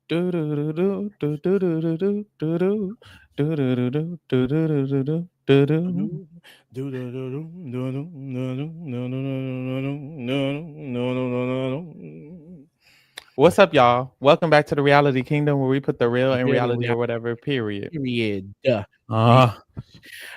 Do do do do do do do do do do do do do do do do do do do. What's up, y'all? Welcome back to the Reality Kingdom, where we put the real in Real and reality or reality, whatever. Period. period. Uh,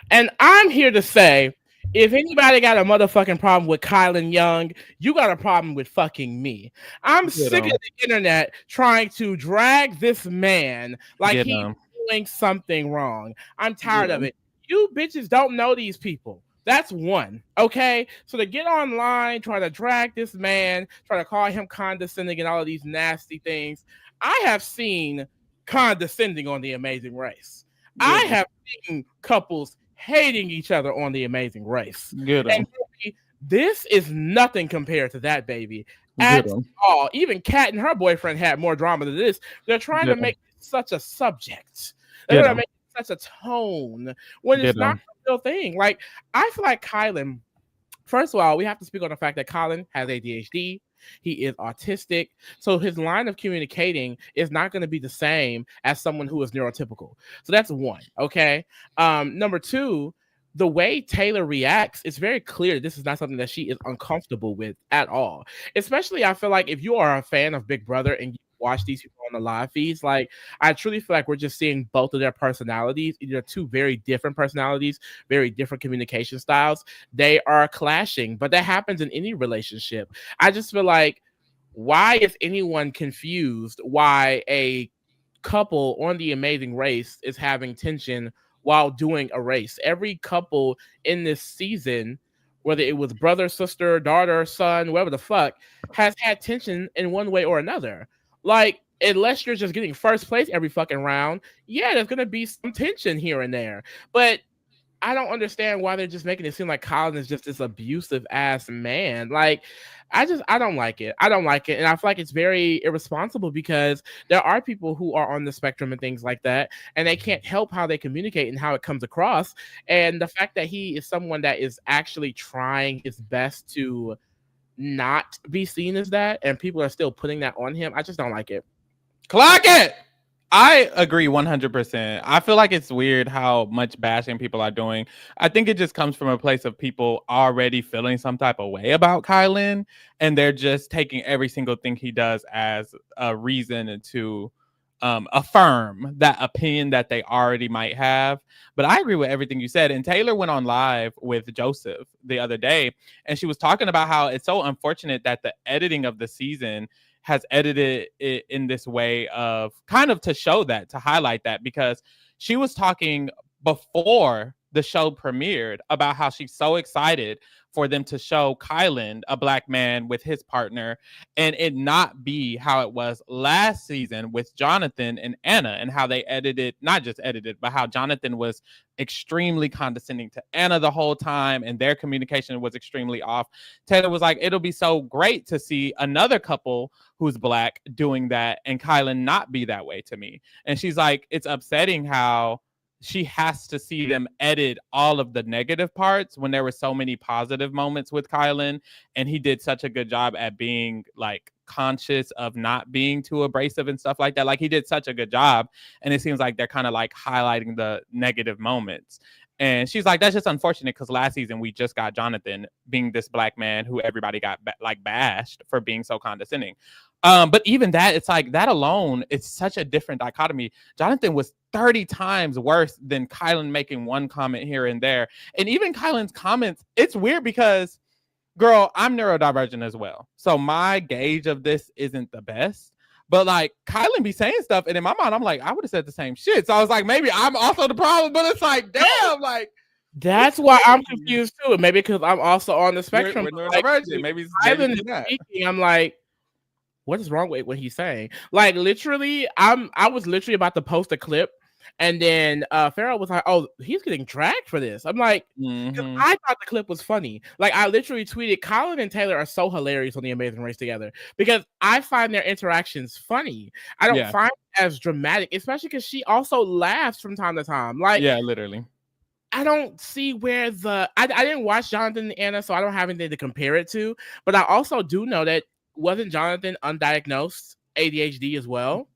And I'm here to say, if anybody got a motherfucking problem with Kylan Young, you got a problem with fucking me. I'm get sick of them. the internet trying to drag this man like Get he's them. doing something wrong. I'm Get tired of them. it. You bitches don't know these people. That's one. Okay. So to get online, try to drag this man, try to call him condescending and all of these nasty things. I have seen condescending on The Amazing Race. I Get them. have seen couples hating each other on The Amazing Race. Get And them. baby, this is nothing compared to that, baby. Get At them. all. Even Kat and her boyfriend had more drama than this. They're trying to Get them. make such a subject. They're Get going to them. make such a tone when Get it's not them. a real thing. Like, I feel like Kylan, first of all, we have to speak on the fact that Colin has ADHD. He is autistic. So his line of communicating is not going to be the same as someone who is neurotypical. So that's one. Okay. Number two, the way Taylor reacts, it's very clear this is not something that she is uncomfortable with at all. Especially, I feel like if you are a fan of Big Brother and you watch these people on the live feeds, like I truly feel like we're just seeing both of their personalities. They're two very different personalities, very different communication styles. They are clashing, but that happens in any relationship. I just feel like, why is anyone confused why a couple on The Amazing Race is having tension while doing a race? Every couple in this season, whether it was brother, sister, daughter, son, whatever the fuck, has had tension in one way or another. Like, unless you're just getting first place every fucking round, yeah, there's gonna be some tension here and there. But I don't understand why they're just making it seem like Colin is just this abusive ass man. Like, I don't like it. I don't like it. And I feel like it's very irresponsible because there are people who are on the spectrum and things like that, and they can't help how they communicate and how it comes across. And the fact that he is someone that is actually trying his best to not be seen as that, and people are still putting that on him, I just don't like it. Clock it. I agree 100%. I feel like it's weird how much bashing people are doing. I think it just comes from a place of people already feeling some type of way about Kylan, and they're just taking every single thing he does as a reason to affirm that opinion that they already might have. But I agree with everything you said. And Taylor went on live with Joseph the other day, and she was talking about how it's so unfortunate that the editing of the season has edited it in this way of kind of to show that, to highlight that, because she was talking before the show premiered about how she's so excited for them to show Kylan, a black man with his partner, and it not be how it was last season with Jonathan and Anna, and how they edited, not just edited, but how Jonathan was extremely condescending to Anna the whole time, and their communication was extremely off. Taylor was like, it'll be so great to see another couple who's black doing that and Kylan not be that way to me. And she's like, it's upsetting how she has to see them edit all of the negative parts when there were so many positive moments with Kylan, and he did such a good job at being like conscious of not being too abrasive and stuff like that. Like, he did such a good job, and it seems like they're kind of like highlighting the negative moments. And she's like, that's just unfortunate because last season we just got Jonathan being this black man who everybody got like bashed for being so condescending. But even that, it's like that alone, it's such a different dichotomy. Jonathan was 30 times worse than Kylan making one comment here and there. And even Kylan's comments, it's weird because, girl, I'm neurodivergent as well. So my gauge of this isn't the best. But like, Kylan be saying stuff, and in my mind, I'm like, I would have said the same shit. So I was like, maybe I'm also the problem, but it's like, damn, like, That's why I'm confused too. Maybe because I'm also on the spectrum. we're Like, neurodivergent. Maybe Ivan is that. speaking, I'm like, what is wrong with what he's saying? Like, literally, I was literally about to post a clip, and then Pharaoh was like, "Oh, he's getting dragged for this." I'm like, because I thought the clip was funny. Like, I literally tweeted, "Colin and Taylor are so hilarious on The Amazing Race together," because I find their interactions funny. I don't find it as dramatic, especially because she also laughs from time to time. Like, yeah, literally. I don't see where I didn't watch Jonathan and Anna, so I don't have anything to compare it to. But I also do know that wasn't Jonathan undiagnosed ADHD as well?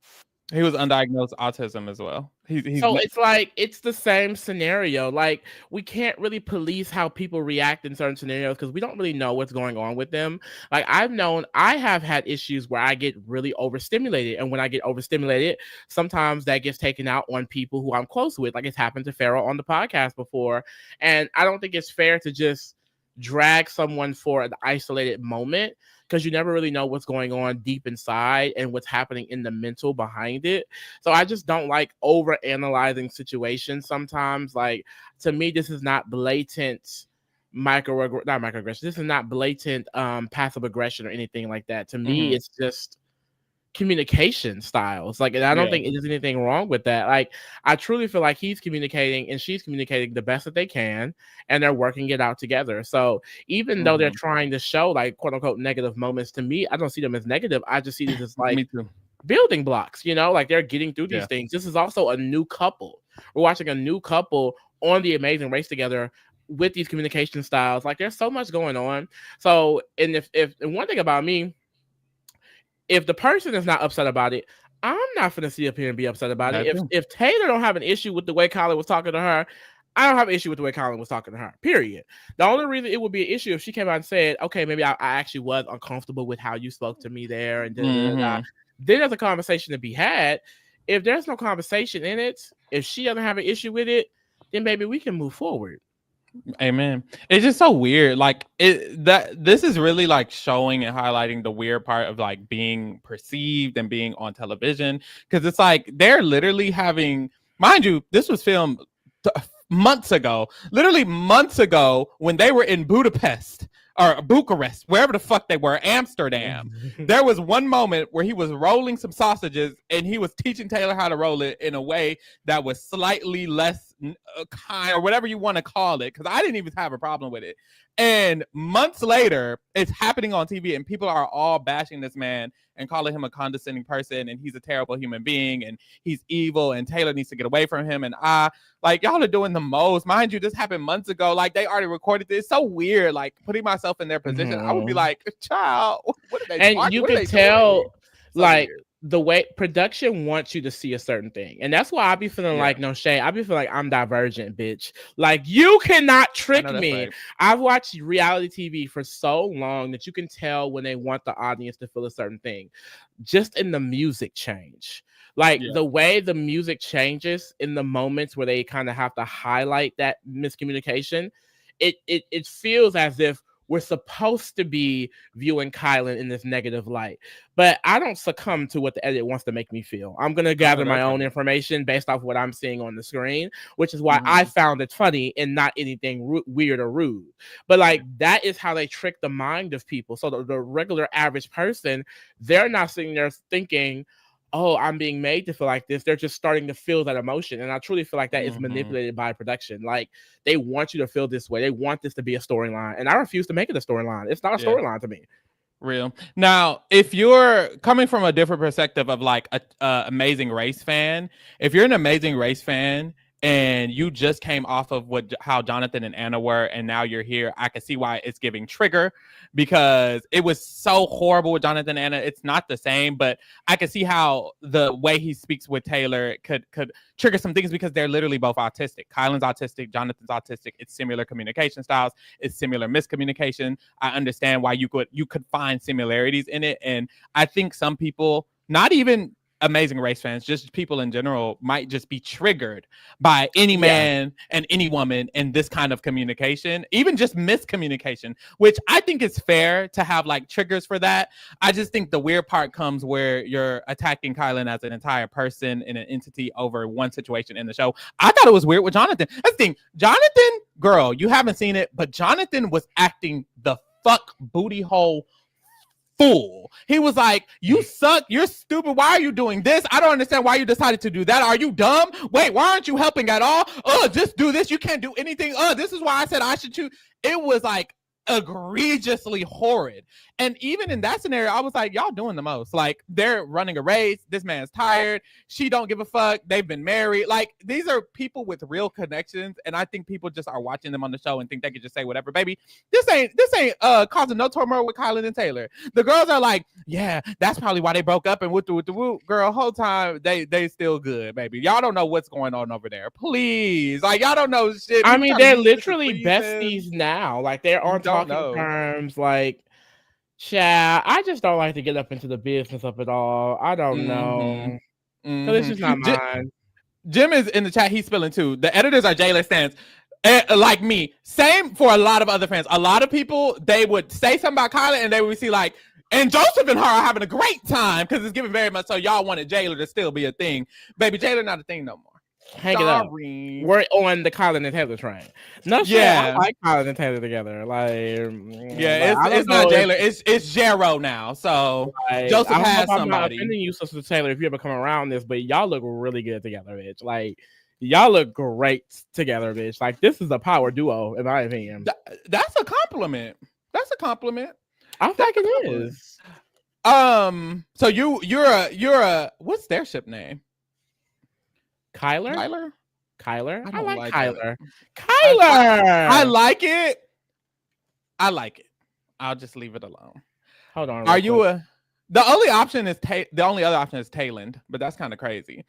He was undiagnosed autism as well. He's So it's like it's the same scenario. Like we can't really police how people react in certain scenarios because we don't really know what's going on with them. Like I have had issues where I get really overstimulated, and when I get overstimulated, sometimes that gets taken out on people who I'm close with. Like it's happened to Pharaoh on the podcast before, and I don't think it's fair to just drag someone for an isolated moment because you never really know what's going on deep inside and what's happening in the mental behind it. So I just don't like over analyzing situations sometimes. Like to me, this is not blatant not microaggression. This is not blatant passive aggression or anything like that. To me, it's just communication styles. Like, and I don't think there's anything wrong with that. Like, I truly feel like he's communicating and she's communicating the best that they can, and they're working it out together. So even though they're trying to show like quote unquote negative moments, to me, I don't see them as negative. I just see this as like building blocks, you know, like they're getting through these things. This is also a new couple. We're watching a new couple on The Amazing Race together with these communication styles. Like there's so much going on. So, and if one thing about me, if the person is not upset about it, I'm not going to sit up here and be upset about it. If Taylor don't have an issue with the way Colin was talking to her, I don't have an issue with the way Colin was talking to her, period. The only reason it would be an issue if she came out and said, okay, maybe I actually was uncomfortable with how you spoke to me there. And then there's a conversation to be had. If there's no conversation in it, if she doesn't have an issue with it, then maybe we can move forward. Amen. It's just so weird. Like this is really like showing and highlighting the weird part of like being perceived and being on television. Cause it's like they're literally having, mind you, this was filmed literally months ago when they were in Budapest or Bucharest, wherever the fuck they were, Amsterdam. There was one moment where he was rolling some sausages and he was teaching Taylor how to roll it in a way that was slightly less kind or whatever you want to call it, because I didn't even have a problem with it. And months later, it's happening on TV and people are all bashing this man and calling him a condescending person and he's a terrible human being and he's evil and Taylor needs to get away from him. And like, y'all are doing the most. Mind you, this happened months ago. Like, they already recorded this. It's so weird. Like, putting myself in their position, I would be like, child, what are they and talking? You can tell, like, weird. The way production wants you to see a certain thing. And that's why I be feeling like, no shade, I be feeling like I'm divergent, bitch. Like, you cannot trick me. Right. I've watched reality TV for so long that you can tell when they want the audience to feel a certain thing. Just in the music change. Like the way the music changes in the moments where they kind of have to highlight that miscommunication, it feels as if we're supposed to be viewing Kylan in this negative light. But I don't succumb to what the edit wants to make me feel. I'm going to gather my own information based off what I'm seeing on the screen, which is why I found it funny and not anything weird or rude. But like, that is how they trick the mind of people. So the regular average person, they're not sitting there thinking, oh, I'm being made to feel like this. They're just starting to feel that emotion. And I truly feel like that is manipulated by production. Like, they want you to feel this way. They want this to be a storyline. And I refuse to make it a storyline. It's not a storyline to me. Real. Now, if you're coming from a different perspective of like a Amazing Race fan, if you're an Amazing Race fan and you just came off of how Jonathan and Anna were, and now you're here, I can see why it's giving trigger, because it was so horrible with Jonathan and Anna. It's not the same, but I can see how the way he speaks with Taylor could trigger some things, because they're literally both autistic. Kylan's autistic, Jonathan's autistic. It's similar communication styles. It's similar miscommunication. I understand why you could find similarities in it, and I think some people, not even Amazing Race fans, just people in general, might just be triggered by any man and any woman in this kind of communication, even just miscommunication, which I think is fair to have like triggers for that. I just think the weird part comes where you're attacking Kylan as an entire person and an entity over one situation in the show. I thought it was weird with Jonathan. That's the thing. Jonathan, girl, you haven't seen it, but Jonathan was acting the fuck booty hole fool. He was like, you suck, you're stupid, why are you doing this? I don't understand why you decided to do that. Are you dumb? Wait, why aren't you helping at all? Just do this, you can't do anything. This is why I said I should choose. It was like egregiously horrid. And even in that scenario, I was like, y'all doing the most. Like, they're running a race. This man's tired. She don't give a fuck. They've been married. Like, these are people with real connections. And I think people just are watching them on the show and think they could just say whatever. Baby, this ain't causing no turmoil with Kylan and Taylor. The girls are like, yeah, that's probably why they broke up and with the whoop. Girl, whole time they still good, baby. Y'all don't know what's going on over there. Please. Like, y'all don't know shit. I mean, they're literally besties now. Like, they're on talking terms. Like, child, I just don't like to get up into the business of it all. I don't know. Because it's just not mine. Jim is in the chat. He's spilling too. The editors are Jayla stands. Like me. Same for a lot of other fans. A lot of people, they would say something about Kyla and they would see like, and Joseph and her are having a great time because it's given very much so y'all wanted Jayla to still be a thing. Baby, Jayla not a thing no more. Hang it up. We're on the Kylan and Taylor train. No shit. I like Kylan and Taylor together. Like, it's not Jayla. It's Jero now. So Joseph has somebody. I'm not offending you, Sister Taylor, if you ever come around this, but y'all look really good together, bitch. Like, y'all look great together, bitch. Like, this is a power duo, in my opinion. That's a compliment. That's a compliment. I think it is. So you're a what's their ship name? Kyler? I like Kyler. I like it. I'll just leave it alone. Hold on. Are you the only option is the only other option is Tayland, but that's kind of crazy.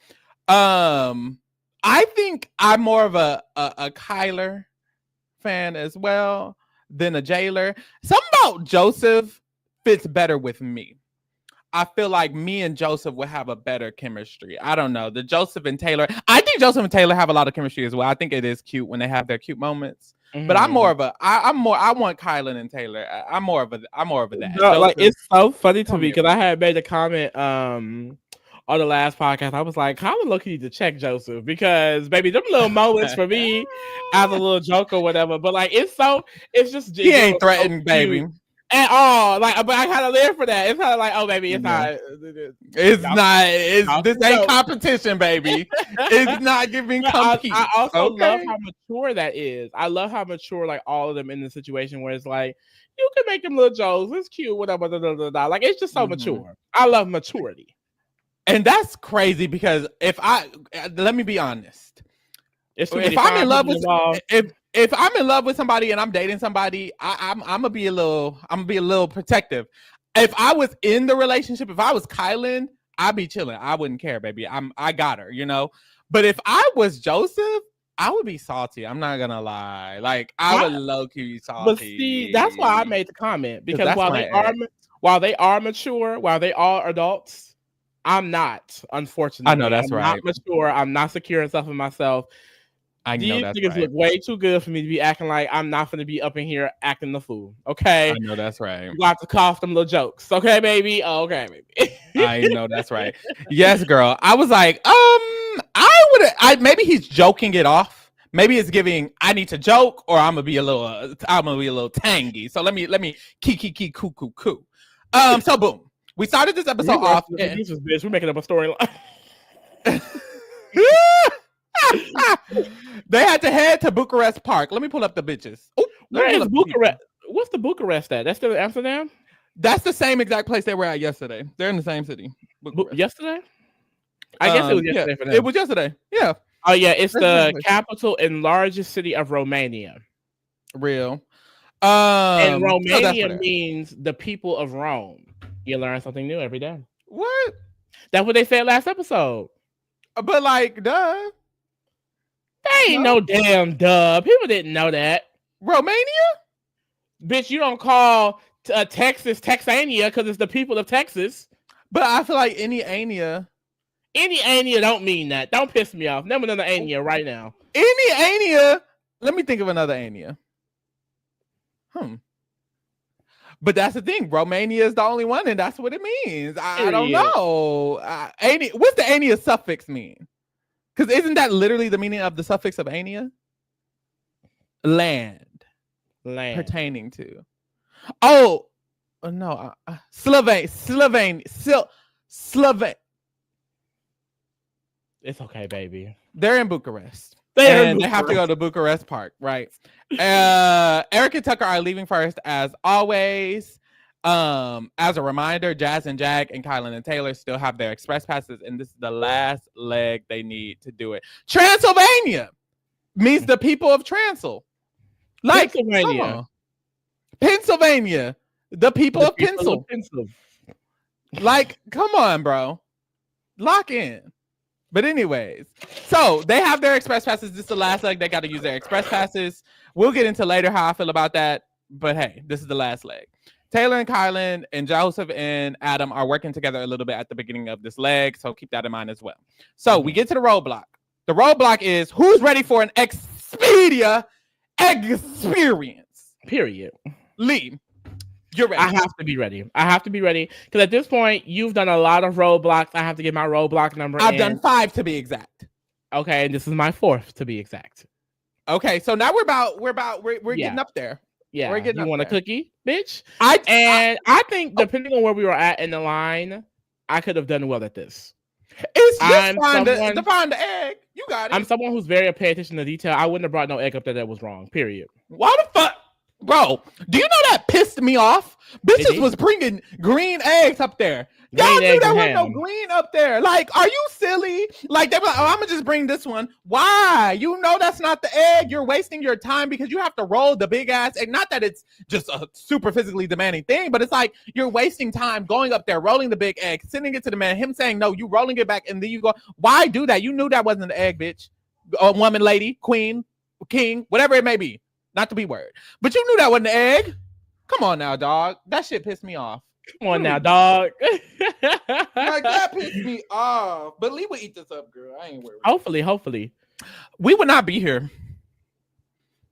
I think I'm more of a Kyler fan as well than a Jailer. Something about Joseph fits better with me. I feel like me and Joseph would have a better chemistry. I don't know. The Joseph and Taylor. I think Joseph and Taylor have a lot of chemistry as well. I think it is cute when they have their cute moments. But I'm more of a. I want Kylan and Taylor. I'm more of a that. No, like, it's so funny to me because I had made a comment on the last podcast. I was like, Kylan low-key need to check Joseph because baby, them little moments for me as a little joke or whatever. But like, it's just he ain't threatened, so baby. At all, like, but I kind of live for that. It's kind of like, oh, baby, it's not. This ain't competition, baby. It's not giving compete. I also love how mature that is. I love how mature, like, all of them in the situation where it's like, you can make them little jokes. It's cute, whatever. Like, it's just so mature. I love maturity, and that's crazy because let me be honest. If I'm in love with somebody and I'm dating somebody, I'm gonna be a little protective. If I was in the relationship, if I was Kylan, I'd be chilling. I wouldn't care, baby. I got her, you know. But if I was Joseph, I would be salty. I'm not gonna lie. Like, I would low key be salty. But see, that's why I made the comment because while they are mature, while they are adults, I'm not. Unfortunately, I know that's I'm right. Not mature. I'm not secure in stuff in myself. I know that's niggas look way too good for me to be acting like I'm not going to be up in here acting the fool. Okay, I know that's right. You got to cough them little jokes. Okay, baby. Oh, okay, baby. I know that's right. Yes, girl. I was like, maybe he's joking it off. Maybe it's giving. I need to joke, or I'm gonna be a little tangy. So let me key coo. So boom. We started this episode off. We're making up a storyline. They had to head to Bucharest Park. Let me pull up the bitches. Where is Bucharest? What's the Bucharest at? That's still in Amsterdam? That's the same exact place they were at yesterday. They're in the same city. Yesterday? I guess it was yesterday for them. It was yesterday. Yeah. Oh, yeah. It's the capital and largest city of Romania. Real. And Romania means the people of Rome. You learn something new every day. What? That's what they said last episode. But like, duh. They ain't no damn duh. People didn't know that. Romania? Bitch, you don't call Texas Texania because it's the people of Texas. But I feel like any Ania don't mean that. Don't piss me off. Name another Ania right now. Any Ania. Let me think of another Ania. But that's the thing. Romania is the only one, and that's what it means. I don't know. What's the Ania suffix mean? Because isn't that literally the meaning of the suffix of Ania? Land. Pertaining to. Oh, no. Slovene. It's okay, baby. They're in Bucharest. They have to go to Bucharest Park, right? Eric and Tucker are leaving first, as always. As a reminder, Jazz and Jag and Kylan and Taylor still have their express passes, and this is the last leg they need to do it. Transylvania means the people of Transl. Like Pennsylvania. Pennsylvania. The people of Pencil. Like, come on, bro. Lock in. But anyways, so they have their express passes. This is the last leg. They got to use their express passes. We'll get into later how I feel about that. But hey, this is the last leg. Taylor and Kylan and Joseph and Adam are working together a little bit at the beginning of this leg. So keep that in mind as well. So we get to the roadblock. The roadblock is who's ready for an Expedia experience? Period. Lee, you're ready. I have to be ready. Because at this point, you've done a lot of roadblocks. I have to get my roadblock number. I've done 5 to be exact. Okay, and this is my 4th to be exact. Okay, so now we're getting up there. Yeah, we're getting you want there. A cookie, bitch? I think depending on where we were at in the line, I could have done well at this. It's just to find the egg. You got it. I'm someone who's very pay attention to detail. I wouldn't have brought no egg up there that was wrong. Period. Why the fuck? Bro, do you know that pissed me off? Bitches was bringing green eggs up there. Y'all knew there was no green up there. Like, are you silly? Like, they were like, oh, I'm gonna just bring this one. Why? You know that's not the egg. You're wasting your time because you have to roll the big ass egg. Not that it's just a super physically demanding thing, but it's like you're wasting time going up there, rolling the big egg, sending it to the man, him saying no, you rolling it back, and then you go, why do that? You knew that wasn't the egg, bitch. A woman, lady, queen, king, whatever it may be. Not the B word. But you knew that wasn't the egg. Come on now, dog. That shit pissed me off. Come on now, dog. Like, that pissed me off. But Lee would eat this up, girl. I ain't worried. Hopefully. We would not be here.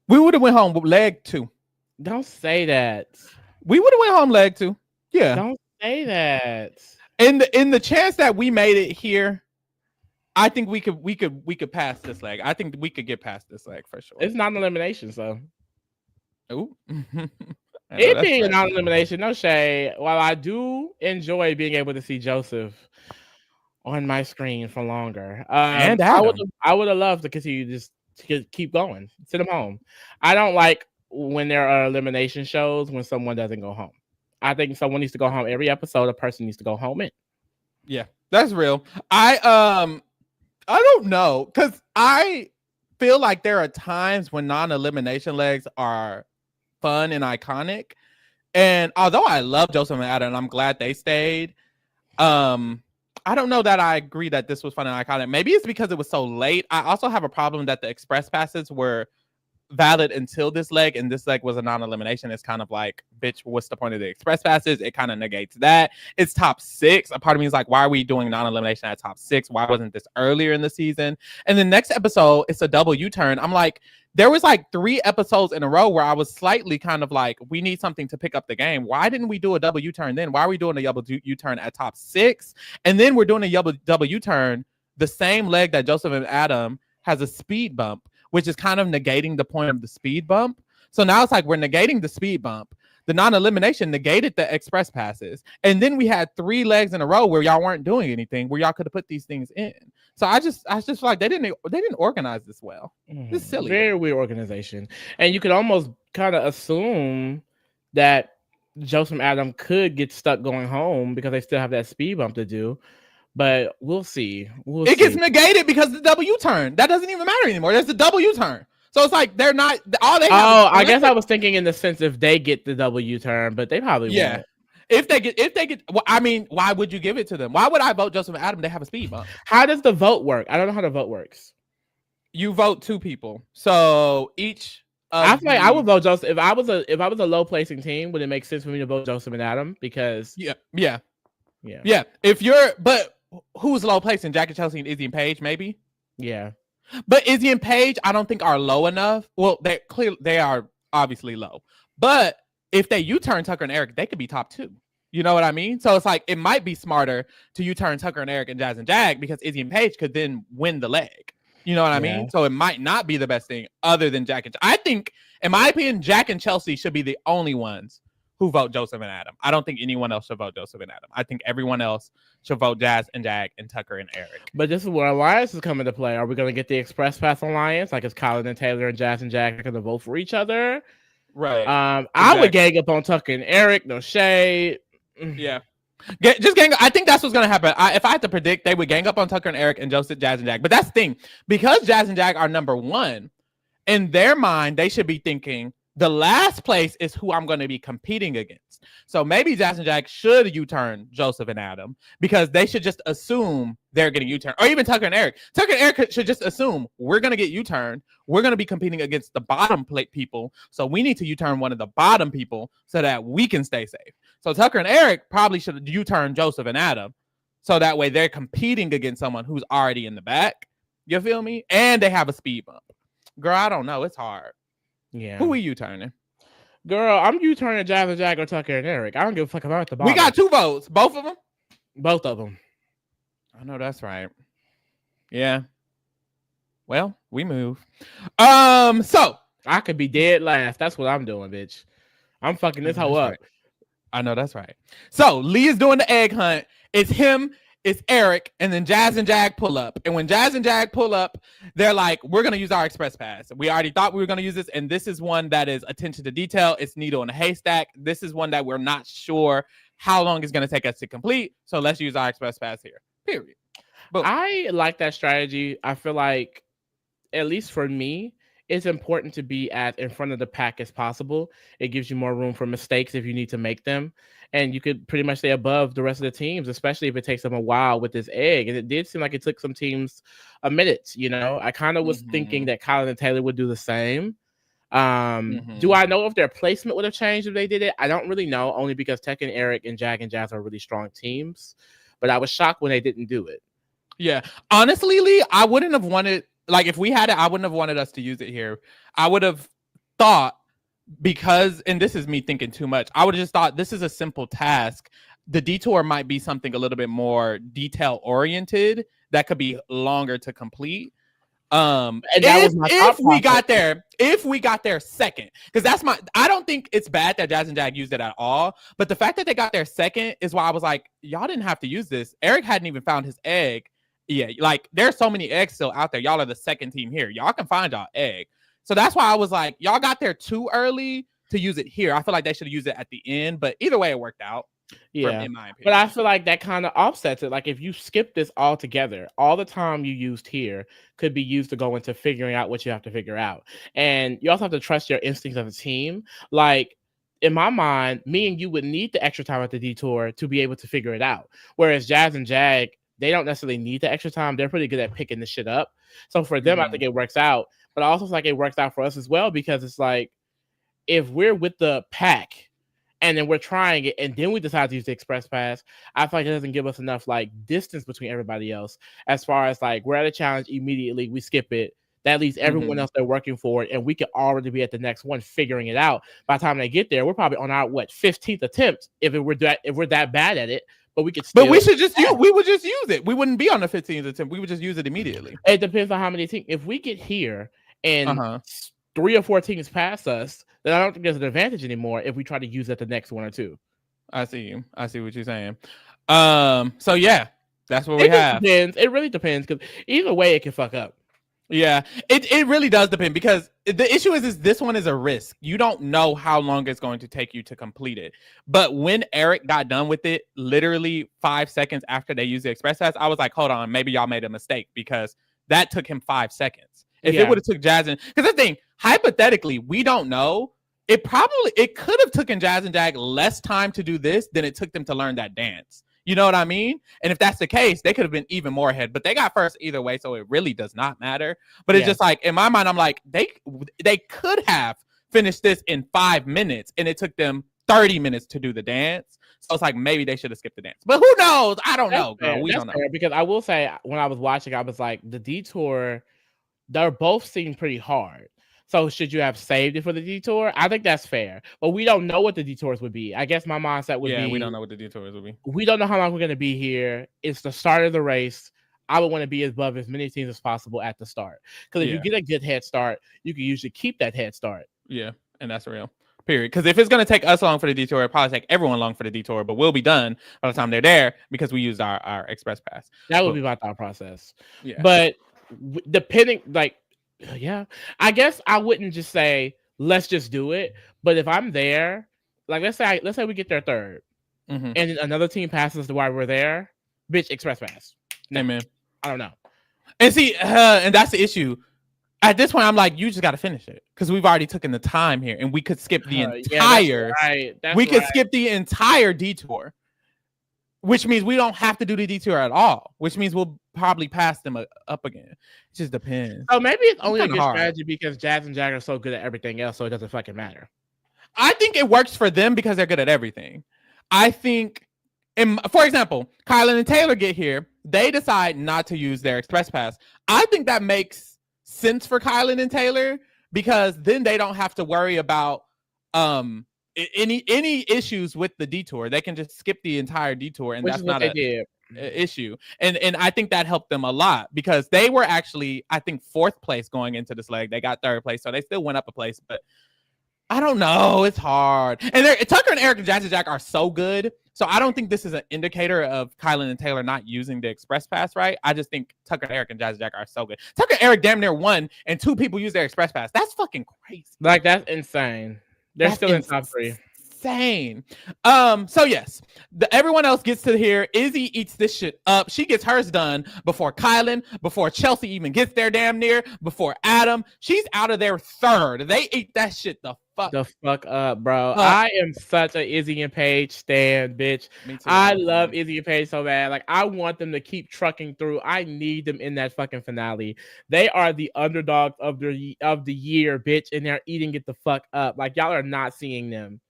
We would have went home with leg 2. Don't say that. We would have went home leg 2. Yeah. Don't say that. In the chance that we made it here, I think we could pass this leg. I think we could get past this leg for sure. It's not an elimination, so. Ooh. It being a non-elimination, no shade. While I do enjoy being able to see Joseph on my screen for longer, and I would have loved to continue just to keep going, send him home. I don't like when there are elimination shows when someone doesn't go home. I think someone needs to go home every episode. A person needs to go home in. Yeah, that's real. I don't know, because I feel like there are times when non-elimination legs are fun and iconic. And although I love Joseph and Adam, and I'm glad they stayed, I don't know that I agree that this was fun and iconic. Maybe it's because it was so late. I also have a problem that the express passes were valid until this leg, and this leg was a non-elimination. It's kind of like, bitch, what's the point of the express passes? It kind of negates that. It's top 6. A part of me is like, why are we doing non-elimination at top 6? Why wasn't this earlier in the season? And the next episode, it's a double U-turn. I'm like, there was like 3 episodes in a row where I was slightly kind of like, we need something to pick up the game. Why didn't we do a double U-turn then? Why are we doing a double U-turn at top 6? And then we're doing a double U-turn, the same leg that Joseph and Adam has a speed bump, which is kind of negating the point of the speed bump. So now it's like we're negating the speed bump. The non-elimination negated the express passes. And then we had 3 legs in a row where y'all weren't doing anything, where y'all could have put these things in. So I just feel like they didn't organize this well. This is silly. Very weird organization. And you could almost kind of assume that Joseph and Adam could get stuck going home because they still have that speed bump to do. But we'll see. It gets negated because of the double U-turn. That doesn't even matter anymore. There's the double U-turn. So it's like they're not all they have. I guess I was thinking in the sense if they get the double U-turn, but they probably won't. If they get, well, I mean, why would you give it to them? Why would I vote Joseph and Adam? They have a speed bump. How does the vote work? I don't know how the vote works. You vote 2 people, so each. I feel like I would vote Joseph if I was a low placing team. Would it make sense for me to vote Joseph and Adam? Because yeah. If you're, but who's low placing? Jack and Chelsea and Izzy and Paige, maybe. Yeah, but Izzy and Paige, I don't think are low enough. Well, they are obviously low, but if they U-turn Tucker and Eric, they could be top 2. You know what I mean? So it's like, it might be smarter to U-turn Tucker and Eric and Jazz and Jag because Izzy and Paige could then win the leg. You know what I mean? So it might not be the best thing other than Jack and I think, in my opinion, Jack and Chelsea should be the only ones who vote Joseph and Adam. I don't think anyone else should vote Joseph and Adam. I think everyone else should vote Jazz and Jag and Tucker and Eric. But this is where alliance is coming to play. Are we going to get the express pass alliance? Like, is Colin and Taylor and Jazz and Jag going to vote for each other? Right. I would gang up on Tucker and Eric. No shade. Yeah. Just gang. I think that's what's gonna happen. If I had to predict, they would gang up on Tucker and Eric and Joseph, Jazz, and Jack. But that's the thing, because Jazz and Jack are number one in their mind, they should be thinking the last place is who I'm going to be competing against. So maybe Jazz and Jack should U-turn Joseph and Adam, because they should just assume they're getting U-turned, or even Tucker and Eric. Tucker and Eric should just assume we're going to get U-turned. We're going to be competing against the bottom plate people. So we need to U-turn one of the bottom people so that we can stay safe. So Tucker and Eric probably should U-turn Joseph and Adam, so that way they're competing against someone who's already in the back. You feel me? And they have a speed bump. Girl, I don't know. It's hard. Yeah. Who are you turning? Girl, I'm U-turning Jazz and Jack or Tucker and Eric. I don't give a fuck about the bottom. We got 2 votes. Both of them? Both of them. I know that's right. Yeah. Well, we move. So I could be dead last. That's what I'm doing, bitch. I'm fucking this hoe up. Right. I know that's right. So Lee is doing the egg hunt. It's him, it's Eric, and then Jazz and Jag pull up. And when Jazz and Jag pull up, they're like, we're going to use our express pass. We already thought we were going to use this, and this is one that is attention to detail. It's needle in a haystack. This is one that we're not sure how long it's going to take us to complete, so let's use our express pass here, period. But I like that strategy. I feel like, at least for me, it's important to be as in front of the pack as possible. It gives you more room for mistakes if you need to make them. And you could pretty much stay above the rest of the teams, especially if it takes them a while with this egg. And it did seem like it took some teams a minute, you know. I kind of was thinking that Colin and Taylor would do the same. Do I know if their placement would have changed if they did it? I don't really know, only because Tech and Eric and Jag and Jazz are really strong teams. But I was shocked when they didn't do it. Yeah. Honestly, Lee, I wouldn't have wanted, like, if we had it, I wouldn't have wanted us to use it here. I would have thought, because, and this is me thinking too much, I would have just thought this is a simple task. The detour might be something a little bit more detail oriented that could be longer to complete. And that was my if we got there second, because that's I don't think it's bad that Jazz and Jag used it at all, but the fact that they got there second is why I was like, y'all didn't have to use this. Eric hadn't even found his egg. Yeah, like there's so many eggs still out there. Y'all are the second team here. Y'all can find y'all egg. So that's why I was like, y'all got there too early to use it here. I feel like they should have used it at the end, but either way, it worked out. Yeah, in my opinion. But I feel like that kind of offsets it. Like if you skip this all together, all the time you used here could be used to go into figuring out what you have to figure out. And you also have to trust your instincts as a team. Like in my mind, me and you would need the extra time at the detour to be able to figure it out. Whereas Jazz and Jag, they don't necessarily need the extra time. They're pretty good at picking this shit up. So for them, I think it works out. But I also feel like it works out for us as well, because it's like if we're with the pack and then we're trying it and then we decide to use the express pass, I feel like it doesn't give us enough like distance between everybody else. As far as like we're at a challenge immediately, we skip it. That leaves everyone else they're working for it, and we could already be at the next one figuring it out. By the time they get there, we're probably on our 15th attempt if we're that bad at it. But we could still. But we should just we would just use it. We wouldn't be on the 15th attempt. We would just use it immediately. It depends on how many teams. If we get here and 3 or 4 teams pass us, then I don't think there's an advantage anymore if we try to use it the next 1 or 2. I see you. I see what you're saying. So yeah, that's what we have. Depends. It really depends, because either way it can fuck up. Yeah, it really does depend, because the issue is this one is a risk. You don't know how long it's going to take you to complete it. But when Eric got done with it, literally 5 seconds after they used the express pass, I was like, hold on, maybe y'all made a mistake, because that took him 5 seconds. If it would have took Jazz and, because the thing, hypothetically, we don't know. It could have taken Jazz and Jag less time to do this than it took them to learn that dance. You know what I mean? And if that's the case, they could have been even more ahead, but they got first either way, so it really does not matter. But it's just like, in my mind, I'm like, they could have finished this in 5 minutes, and it took them 30 minutes to do the dance. So it's like, maybe they should have skipped the dance. But who knows? I don't know, girl. We don't know. Because I will say, when I was watching, I was like, the detour, they're both seem pretty hard. So should you have saved it for the detour? I think that's fair. But we don't know what the detours would be. I guess my mindset would be... Yeah, we don't know what the detours would be. We don't know how long we're going to be here. It's the start of the race. I would want to be above as many teams as possible at the start. Because if you get a good head start, you can usually keep that head start. Yeah, and that's real. Period. Because if it's going to take us long for the detour, it'll probably take everyone long for the detour, but we'll be done by the time they're there because we used our express pass. That would be my thought process. Yeah. But depending, like... Yeah, I guess I wouldn't just say let's just do it. But if I'm there, like let's say we get there third, Mm-hmm. and another team passes to why we're there, bitch, express pass. No, Amen. I don't know. And see, and that's the issue. At this point, I'm like, you just got to finish it because we've already taken the time here, and we could skip the Yeah, that's entire. right. That's we could right. skip the entire detour, which means we don't have to do the detour at all. Which means we'll probably pass them up again. It just depends. So maybe it's only a kinda good hard. strategy because Jazz and Jag are so good at everything else, so it doesn't fucking matter. I think it works for them because they're good at everything. I think, for example, Kylan and Taylor get here. They decide not to use their express pass. I think that makes sense for Kylan and Taylor because then they don't have to worry about any issues with the detour. They can just skip the entire detour, and Which that's is what not they a did. issue. And I think that helped them a lot because they were actually, I think, 4th place going into this leg. They got 3rd place, so they still went up a place, but I don't know. It's hard. And Tucker and Eric and Jazzy Jack are so good. So I don't think this is an indicator of Kylan and Taylor not using the express pass right. I just think Tucker and Eric and Jazzy Jack are so good. Tucker and Eric damn near won, and 2 people use their express pass. That's fucking crazy. Like, that's insane. They're still in top 3. Insane. So yes, everyone else gets to here. Izzy eats this shit up. She gets hers done before Kylan, before Chelsea even gets there damn near, before Adam. She's out of there 3rd. They ate that shit the fuck up, bro. I am such a Izzy and Paige stan, bitch. Me too. I love Izzy and Paige so bad. Like, I want them to keep trucking through. I need them in that fucking finale. They are the underdogs of the year, bitch, and they're eating it the fuck up. Like, y'all are not seeing them.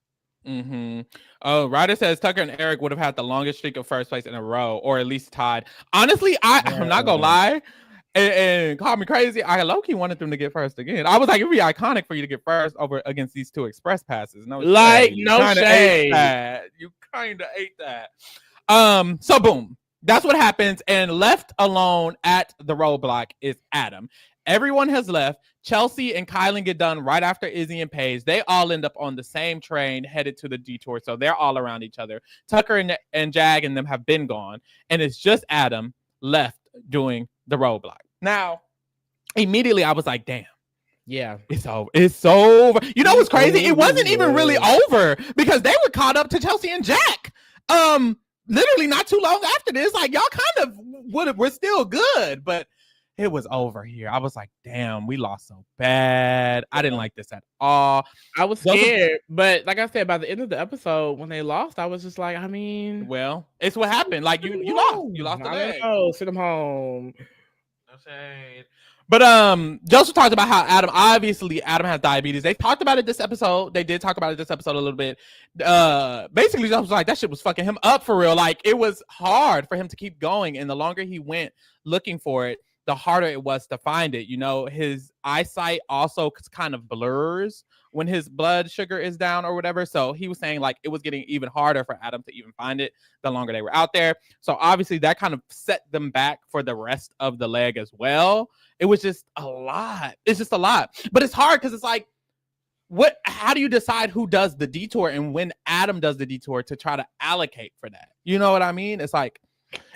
Mm-hmm. Oh, Ryder says Tucker and Eric would have had the longest streak of 1st place in a row, or at least tied. Honestly, I'm not gonna lie, and call me crazy. I low-key wanted them to get 1st again. I was like, it'd be iconic for you to get 1st over against these 2 express passes. No shade. You kind of ate that. So boom, that's what happens. And left alone at the roadblock is Adam. Everyone has left. Chelsea and Kylan get done right after Izzy and Paige. They all end up on the same train headed to the detour. So they're all around each other. Tucker and Jag and them have been gone. And it's just Adam left doing the roadblock. Now, immediately I was like, damn. Yeah. It's over. It's over. You know what's crazy? It wasn't even really over because they were caught up to Chelsea and Jack. Literally not too long after this. Like, y'all kind of we're still good, but it was over here. I was like, damn, we lost so bad. I didn't like this at all. I was scared, but like I said, by the end of the episode, when they lost, I was just like, I mean, well, it's what happened. Like you lost. You lost the leg. Oh, send them home. No shade. But Joseph talked about how Adam has diabetes. They talked about it this episode. They did talk about it this episode a little bit. Basically, Joseph was like, that shit was fucking him up for real. Like, it was hard for him to keep going, and the longer he went looking for it, the harder it was to find it. You know, his eyesight also kind of blurs when his blood sugar is down or whatever. So he was saying like it was getting even harder for Adam to even find it the longer they were out there. So obviously that kind of set them back for the rest of the leg as well. It was just a lot. It's just a lot. But it's hard because it's like, how do you decide who does the detour and when Adam does the detour to try to allocate for that? You know what I mean? It's like,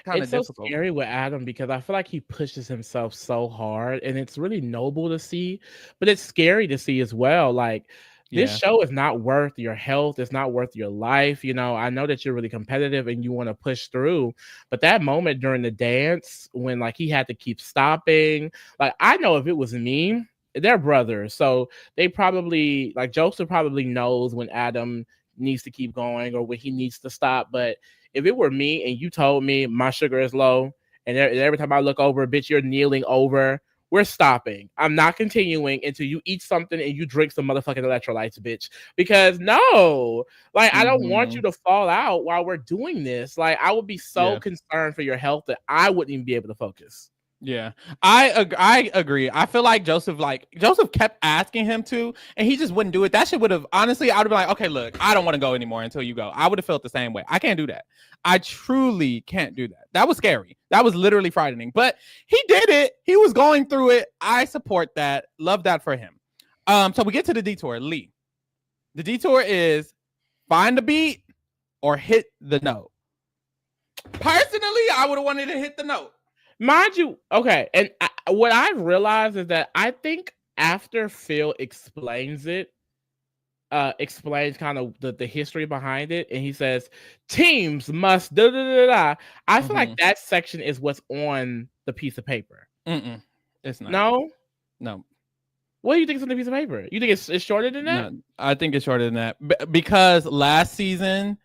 it's so scary with Adam because I feel like he pushes himself so hard, and it's really noble to see, but it's scary to see as well. Like, this show is not worth your health. It's not worth your life. You know, I know that you're really competitive and you want to push through, but that moment during the dance when like he had to keep stopping, like I know if it was me, they're brothers, so they probably, like Joseph probably knows when Adam needs to keep going or when he needs to stop. But if it were me and you told me my sugar is low and every time I look over, bitch, you're kneeling over, we're stopping. I'm not continuing until you eat something and you drink some motherfucking electrolytes, bitch. Because no, like, I don't want you to fall out while we're doing this. Like, I would be so concerned for your health that I wouldn't even be able to focus. Yeah, I agree. I feel like Joseph kept asking him to, and he just wouldn't do it. That shit would have, honestly, I would have been like, okay, look, I don't want to go anymore until you go. I would have felt the same way. I can't do that. I truly can't do that. That was scary. That was literally frightening. But he did it. He was going through it. I support that. Love that for him. So we get to the detour. Lee. The detour is find the beat or hit the note. Personally, I would have wanted to hit the note. Mind you, okay, and what I've realized is that I think after Phil explains it, explains kind of the history behind it, and he says teams must da da da da. I feel like that section is what's on the piece of paper. It's not. No. No. What do you think is on the piece of paper? You think it's shorter than that? No, I think it's shorter than that because last season,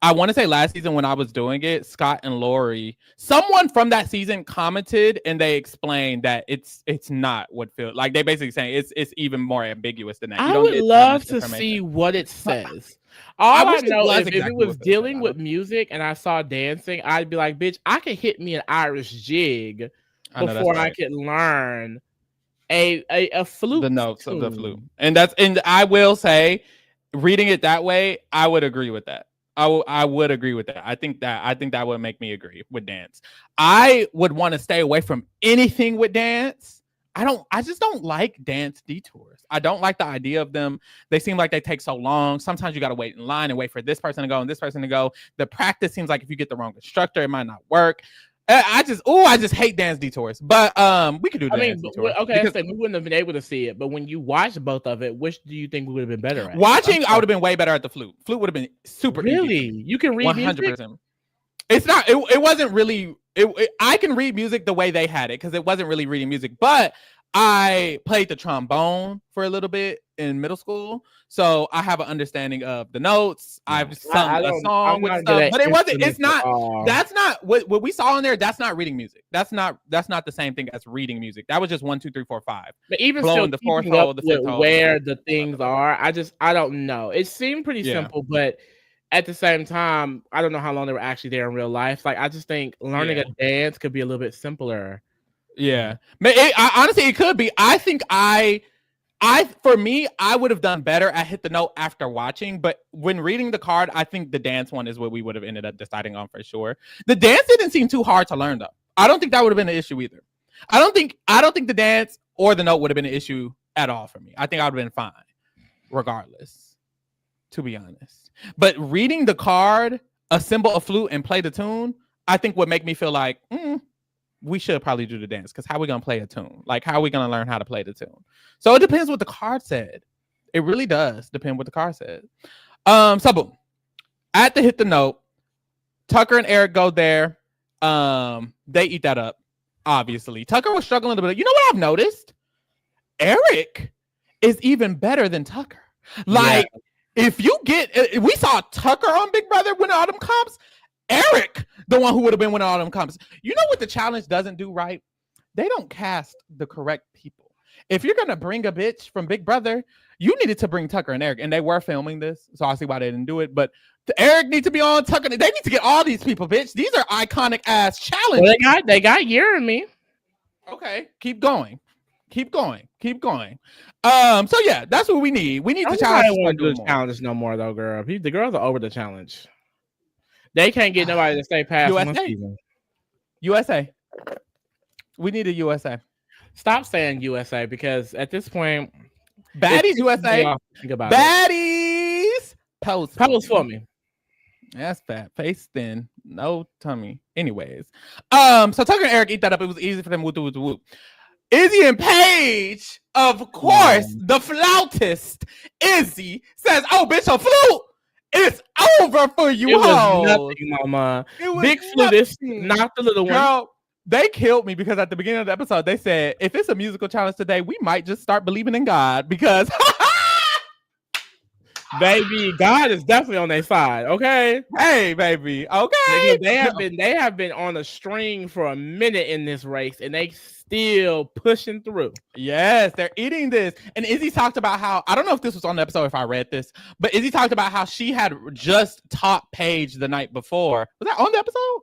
I want to say last season when I was doing it, Scott and Lori, someone from that season commented and they explained that it's not what feels like. They basically saying it's even more ambiguous than that. I would love to see what it says. All I know is if it was dealing with music and I saw dancing, I'd be like, bitch, I could hit me an Irish jig before I could learn a flute, the notes of the flute. And I will say, reading it that way, I would agree with that. I would agree with that. I think that would make me agree with dance. I would want to stay away from anything with dance. I just don't like dance detours. I don't like the idea of them. They seem like they take so long. Sometimes you got to wait in line and wait for this person to go and this person to go. The practice seems like if you get the wrong instructor, it might not work. I just hate dance detours, but we could do dance detours. Okay, because we wouldn't have been able to see it, but when you watched both of it, which do you think we would have been better at? Watching, I would have been way better at the flute. Flute would have been super easy. Really? You can read 100%. Music? It's not. It wasn't really. I can read music the way they had it because it wasn't really reading music, but I played the trombone for a little bit in middle school, so I have an understanding of the notes. I've sung a song with stuff, but it wasn't. It's not. That's not what we saw in there. That's not reading music. That's not the same thing as reading music. That was just 1, 2, 3, 4, 5. But even blowing the fourth hole, the fifth hole, where the things are, I don't know. It seemed pretty simple, but at the same time, I don't know how long they were actually there in real life. Like I just think learning a dance could be a little bit simpler. Yeah, honestly, it could be. I think for me, I would have done better at hit the note after watching, but when reading the card, I think the dance one is what we would have ended up deciding on for sure. The dance didn't seem too hard to learn though. I don't think that would have been an issue either. I don't think the dance or the note would have been an issue at all for me. I think I would have been fine regardless, to be honest. But reading the card, assemble a flute and play the tune, I think would make me feel like, we should probably do the dance because how are we going to play a tune? Like, how are we going to learn how to play the tune? So it depends what the card said. It really does depend what the card said. So boom. At the hit the note, Tucker and Eric go there. They eat that up, obviously. Tucker was struggling a little bit. You know what I've noticed? Eric is even better than Tucker. Like, if you get, we saw Tucker on Big Brother win all them comps. Eric, the one who would have been winning all them comps. You know what the challenge doesn't do right? They don't cast the correct people. If you're going to bring a bitch from Big Brother, you needed to bring Tucker and Eric. And they were filming this, so I see why they didn't do it. But Eric needs to be on Tucker. They need to get all these people, bitch. These are iconic ass challenges. Well, they got Year in me. Okay, keep going. So yeah, that's what we need. We need the challenge. I don't want to do the challenge no more though, girl. The girls are over the challenge. They can't get nobody to stay past one season. USA. We need a USA. Stop saying USA because at this point, Baddies USA. Baddies. Post for me. That's fat. Face thin. No tummy. Anyways. So Tucker and Eric eat that up. It was easy for them. Whoop. Izzy and Paige, of course, the flautist, Izzy, says, "Oh, bitch, a flute. It's over for you, hoes." Nothing, mama. Big flutist, not the little one. Girl, they killed me because at the beginning of the episode, they said, if it's a musical challenge today, we might just start believing in God because baby, God is definitely on their side. Okay. Hey, baby. Okay. Because they have been on a string for a minute in this race and they still pushing through. Yes, they're eating this. And Izzy talked about how, I don't know if this was on the episode, if I read this, but Izzy talked about how she had just taught Paige the night before. Was that on the episode?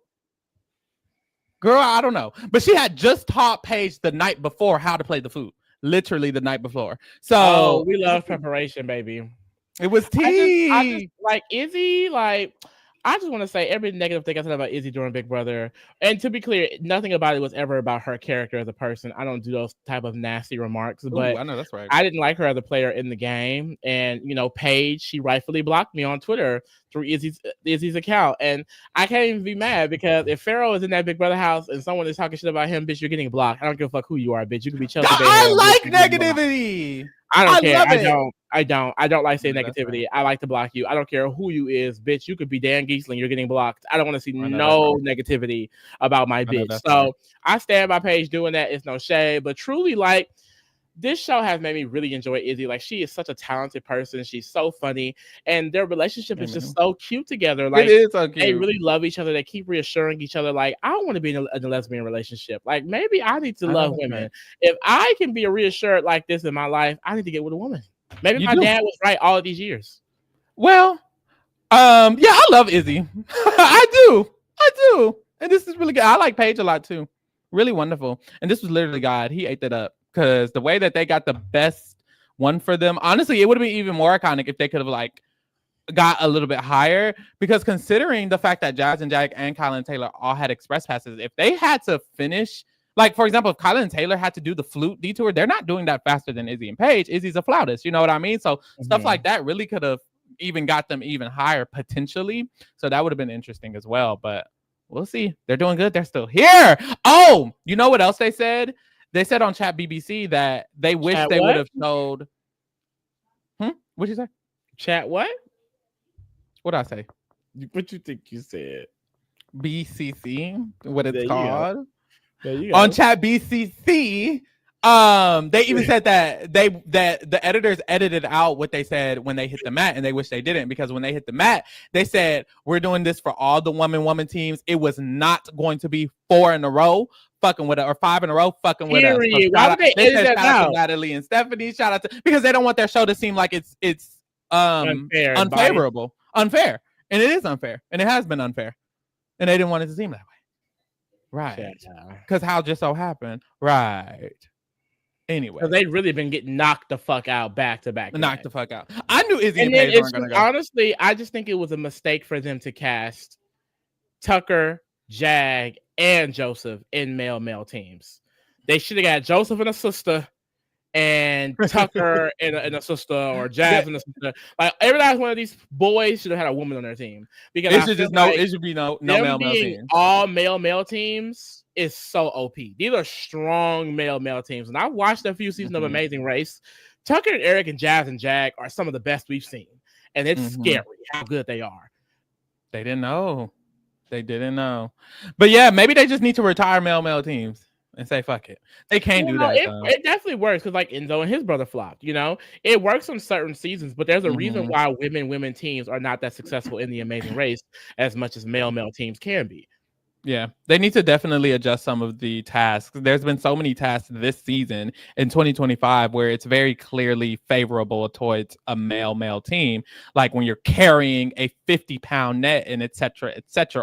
Girl, I don't know. But she had just taught Paige the night before how to play the flute. Literally the night before. So we love preparation, baby. It was tea. I just like Izzy, I just want to say every negative thing I said about Izzy during Big Brother. And to be clear, nothing about it was ever about her character as a person. I don't do those type of nasty remarks, but I know that's right. I didn't like her as a player in the game. And, Paige, she rightfully blocked me on Twitter through Izzy's account, and I can't even be mad because if Pharaoh is in that Big Brother house and someone is talking shit about him, bitch, you're getting blocked. I don't give a fuck who you are, bitch. You can be Chelsea. I like negativity. I don't care. Love I it. don't like saying negativity. I like to block you. I don't care who you is, bitch. You could be Dan Giesling. You're getting blocked. I don't want to see no negativity about my bitch. So I stand by Paige doing that. It's no shade, but truly, like, this show has made me really enjoy Izzy. Like, she is such a talented person. She's so funny, and their relationship is just so cute together. Like, it is so cute. They really love each other. They keep reassuring each other. Like, I want to be in a lesbian relationship. Like, maybe I need to love women. If I can be reassured like this in my life, I need to get with a woman. Maybe my dad was right all of these years. Well, yeah, I love Izzy. I do. And this is really good. I like Paige a lot too. Really wonderful. And this was literally God. He ate that up. Because the way that they got the best one for them, honestly, it would have been even more iconic if they could have like got a little bit higher. Because considering the fact that Jazz and Jack and Kylan and Taylor all had express passes, if they had to finish, like for example, if Kylan and Taylor had to do the flute detour, they're not doing that faster than Izzy and Paige. Izzy's a flautist, you know what I mean? So stuff like that really could have even got them even higher potentially. So that would have been interesting as well. But we'll see. They're doing good. They're still here. Oh, you know what else they said? They said on Chat BBC that they wish they would have showed. What'd you say? Chat what? What'd I say? What you think you said? BCC, what it's called. There you go. On Chat BCC, they even said that the editors edited out what they said when they hit the mat, and they wish they didn't, because when they hit the mat, they said we're doing this for all the woman teams. It was not going to be 4 in a row. Fucking with it, or 5 in a row, fucking with us. So why would they edit that out? Natalie and Stephanie, shout out to, because they don't want their show to seem like it's unfavorable, unfair, and it is unfair, and it has been unfair, and they didn't want it to seem that way, right? Because how just so happened, right? Anyway, they've really been getting knocked the fuck out back to back. Knocked the fuck out. I knew Izzy and Paige weren't gonna go. Honestly, I just think it was a mistake for them to cast Tucker, Jag, and Joseph in male teams. They should have got Joseph and a sister, and Tucker and a sister, or Jazz and a sister. Like, every last one of these boys should have had a woman on their team, because it should just it should be no male teams. All male teams is so OP. These are strong male teams, and I watched a few seasons of Amazing Race. Tucker and Eric and Jazz and Jag are some of the best we've seen, and it's scary how good they are. They didn't know. But yeah, maybe they just need to retire male teams and say fuck it. They can't do that. It definitely works, because like Enzo and his brother flopped. You know, it works on certain seasons, but there's a reason why women teams are not that successful in the Amazing Race as much as male teams can be. Yeah, they need to definitely adjust some of the tasks. There's been so many tasks this season in 2025 where it's very clearly favorable towards a male team. Like when you're carrying a 50-pound net and et cetera,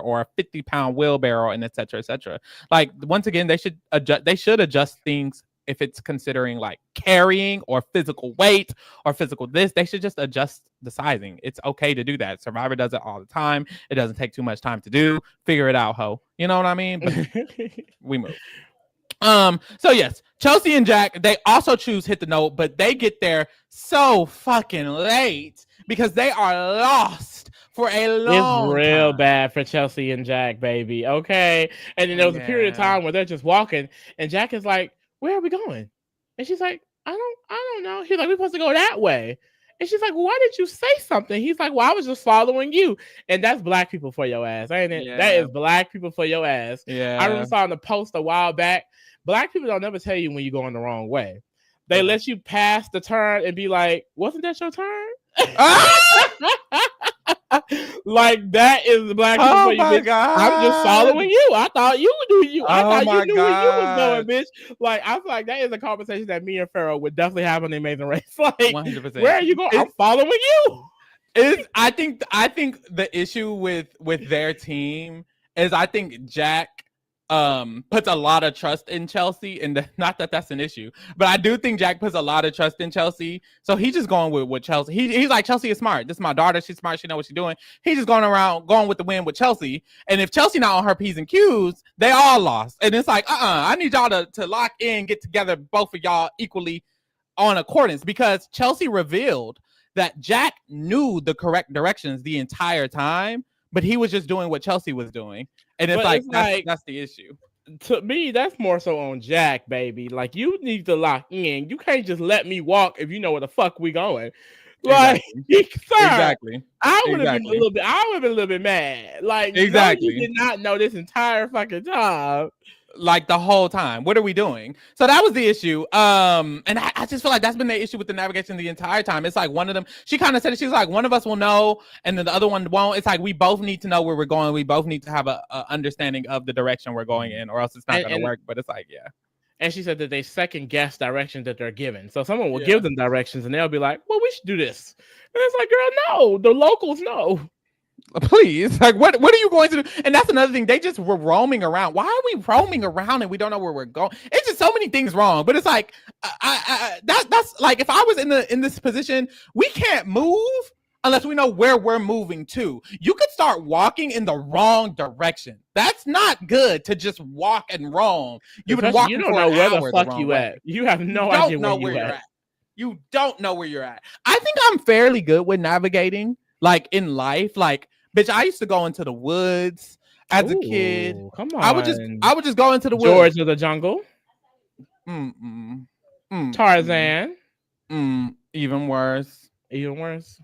or a 50-pound wheelbarrow and et cetera. Like, once again, they should adjust things. If it's considering like carrying or physical weight or physical this, they should just adjust the sizing. It's okay to do that. Survivor does it all the time. It doesn't take too much time to do. Figure it out, ho. You know what I mean? But we move. So yes, Chelsea and Jack, they also choose Hit the Note, but they get there so fucking late because they are lost for a long It's real time. bad for Chelsea and Jack, baby. Okay. And then there was a period of time where they're just walking, and Jack is like, where are we going? And she's like, I don't know. He's like, we're supposed to go that way. And she's like, well, why did you say something? He's like, well, I was just following you. And that's black people for your ass, ain't it? Yeah. That is black people for your ass. Yeah. I remember saw in the post a while back, black people don't never tell you when you're going the wrong way. They let you pass the turn and be like, wasn't that your turn? Like, that is the black people. Oh my God. I'm just following you. I thought you knew you. I thought you knew where you was going, bitch. Like, I feel like that is a conversation that me and Pharaoh would definitely have on the Amazing Race. Like, 100%. Where are you going? I'm following you. I think the issue with their team is, I think Jack puts a lot of trust in Chelsea, and not that that's an issue, but I do think Jack puts a lot of trust in Chelsea. So he's just going with Chelsea. He's like, Chelsea is smart. This is my daughter. She's smart. She knows what she's doing. He's just going with the win with Chelsea. And if Chelsea not on her P's and Q's, they all lost. And it's like, I need y'all to lock in, get together, both of y'all equally on accordance, because Chelsea revealed that Jack knew the correct directions the entire time, but he was just doing what Chelsea was doing. And it's that's the issue. To me, that's more so on Jack, baby. Like, you need to lock in. You can't just let me walk if you know where the fuck we going. Like, exactly. I would have been a little bit. I would have been a little bit mad. Like, exactly. You did not know this entire fucking time. Like the whole time. What are we doing? So that was the issue. And I just feel like that's been the issue with the navigation the entire time. It's like one of them, she kind of said it, she was like, one of us will know and then the other one won't. It's like we both need to know where we're going. We both need to have a understanding of the direction we're going in, or else it's not going to work. But it's like, yeah. And she said that they second guess directions that they're given. So someone will give them directions and they'll be like, well, we should do this. And it's like, girl, no, the locals know. Please, like what are you going to do? And that's another thing. They just were roaming around. Why are we roaming around and we don't know where we're going? It's just so many things wrong. But it's like that's like, if I was in this position, we can't move unless we know where we're moving to. You could start walking in the wrong direction. That's not good to just walk and roam. You've been walking. You don't know where the fuck you at. You have no idea where you're at. You don't know where you're at. I think I'm fairly good with navigating, like in life. Like, bitch, I used to go into the woods as a kid. Come on. I would just go into the woods. George of the Jungle. Tarzan. Even worse. Even worse.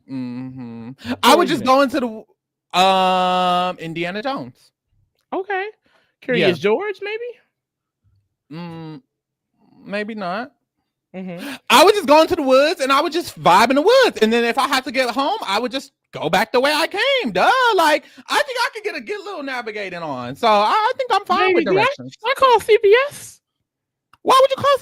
I would just go into the Indiana Jones. Okay. Curious George, maybe? Maybe not. I would just go into the woods and I would just vibe in the woods. And then if I had to get home, I would just go back the way I came. Duh. Like, I think I could get a good little navigating on. So I think I'm fine with directions. I call CPS. Why would you call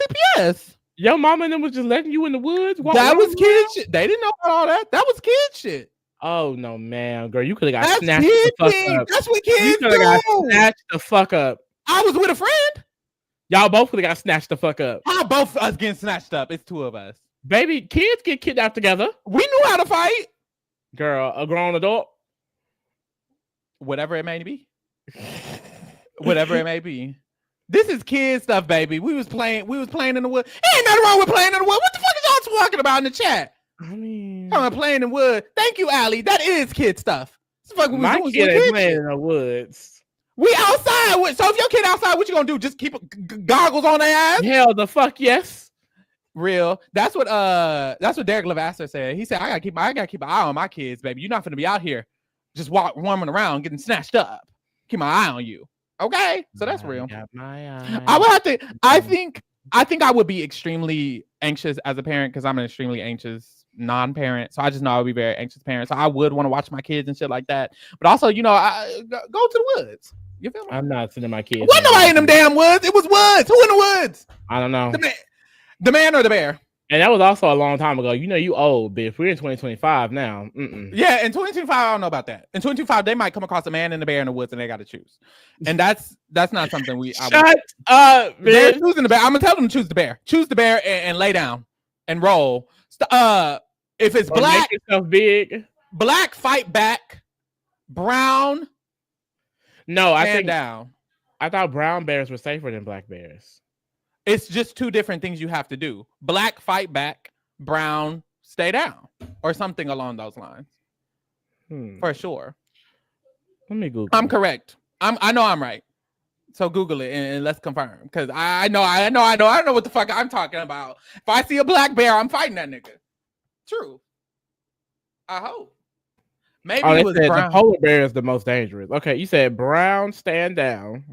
CPS? Your mama and them was just letting you in the woods. That was kid shit. They didn't know about all that. That was kid shit. Oh no, man, girl, you could have got snatched the fuck up. That's what kids do. You could have got snatched the fuck up. I was with a friend. Y'all both could have got snatched the fuck up. How both us getting snatched up? It's two of us. Baby, kids get kidnapped together. We knew how to fight. Girl, a grown adult. Whatever it may be. Whatever it may be. This is kid stuff, baby. We was playing in the wood. Ain't nothing wrong with playing in the wood. What the fuck is y'all talking about in the chat? I mean, playing in the wood. Thank you, Allie. That is kid stuff. My kid ain't playing in the woods. We outside. So if your kid outside, what you gonna do? Just keep goggles on their ass? Hell the fuck yes. Real. That's what Derek Levasseur said. He said, I gotta keep an eye on my kids, baby. You're not gonna be out here just warming around, getting snatched up. Keep my eye on you. Okay, so that's real. I would have to. I think I would be extremely anxious as a parent because I'm an extremely anxious non-parent. So I just know I would be a very anxious parent. So I would want to watch my kids and shit like that. But also, I go to the woods. You feel me? I'm not sending my kids. Wasn't nobody in them damn woods. It was woods. Who in the woods? I don't know. The man or the bear? And that was also a long time ago. You old, bitch. We're in 2025 now. Yeah, in 2025, I don't know about that. In 2025, they might come across a man and a bear in the woods, and they got to choose. And that's not something we. Shut up, bitch. They're choosing the bear. I'm gonna tell them to choose the bear. Choose the bear and lay down and roll. If it's black, make yourself big. Black, fight back. Brown. No, I think down. I thought brown bears were safer than black bears. It's just two different things you have to do. Black, fight back. Brown, stay down. Or something along those lines. For sure. Let me Google. I'm correct. I know I'm right. So Google it and let's confirm. Because I know what the fuck I'm talking about. If I see a black bear, I'm fighting that nigga. True. I hope. Maybe it was brown. The polar bear is the most dangerous. Okay, you said brown, stand down.